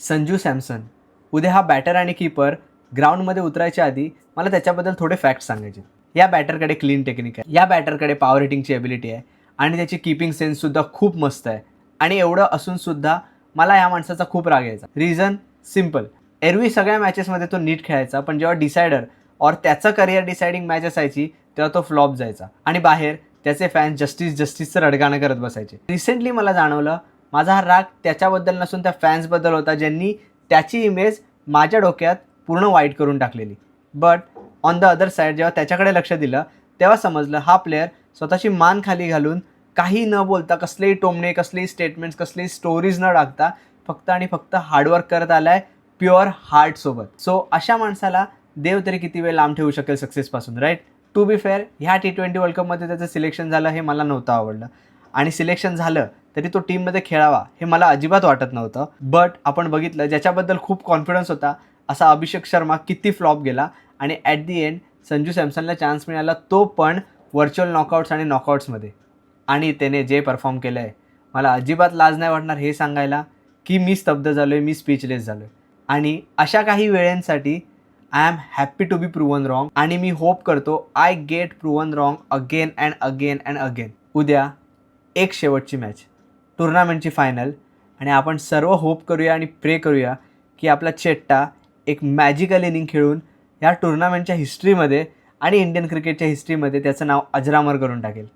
संजू सॅमसन उद्या हा बॅटर आणि कीपर ग्राउंडमध्ये उतरायच्या आधी मला त्याच्याबद्दल थोडे फॅक्ट्स सांगायचे. या बॅटरकडे क्लीन टेक्निक आहे, या बॅटरकडे पॉवर हिटिंगची एबिलिटी आहे आणि त्याची कीपिंग सेन्ससुद्धा खूप मस्त आहे. आणि एवढं असूनसुद्धा मला या माणसाचा खूप राग यायचा. Reason simple. एरवी सगळ्या मॅचेसमध्ये तो नीट खेळायचा, पण जेव्हा डिसायडर और त्याचं करिअर डिसाइडिंग मॅच असायची तेव्हा तो फ्लॉप जायचा आणि बाहेर त्याचे फॅन्स जस्टिसचं रडगाणं करत बसायचे. रिसेंटली मला जाणवलं माझा हा राग त्याच्याबद्दल नसून त्या फॅन्सबद्दल होता, ज्यांनी त्याची इमेज माझ्या डोक्यात पूर्ण वाईट करून टाकलेली. But on the other side जेव्हा त्याच्याकडे लक्ष दिलं तेव्हा समजलं हा प्लेअर स्वतःची मान खाली घालून काही न बोलता, कसलेही टोमणे, कसलेही स्टेटमेंट्स, कसलेही स्टोरीज न टाकता फक्त आणि फक्त हार्डवर्क करत आलाय प्युअर हार्टसोबत. सो अशा माणसाला देव तरी किती वेळ लांब ठेवू शकेल सक्सेसपासून, राईट? टू बी फेअर, ह्या T20 वर्ल्ड कपमध्ये त्याचं सिलेक्शन झालं हे मला नव्हतं आवडलं आणि सिलेक्शन झालं तरी तो टीममध्ये खेळावा हे मला अजिबात वाटत नव्हतं. बट आपण बघितलं ज्याच्याबद्दल खूप कॉन्फिडन्स होता असा अभिषेक शर्मा किती फ्लॉप गेला आणि ॲट दी एंड संजू सॅमसनला चान्स मिळाला, तो पण व्हर्च्युअल नॉकआउट्स आणि नॉकआउट्समध्ये. आणि त्याने जे परफॉर्म केलं आहे मला अजिबात लाज नाही वाटणार हे सांगायला की मी स्तब्ध झालो आहे, मी स्पीचलेस झालो आहे. आणि अशा काही वेळांसाठी I am happy to be proven wrong आणि मी होप करतो I get proven wrong again and again and again. उद्या एक शेवटची मॅच, टुर्नामेंटची फायनल, आणि आपण सर्व होप करूया आणि प्रे करूया की आपला चेट्टा एक मॅजिकल इनिंग खेळून ह्या टुर्नामेंटच्या हिस्ट्रीमध्ये आणि इंडियन क्रिकेटच्या हिस्ट्रीमध्ये त्याचं नाव अजरामर करून टाकेल.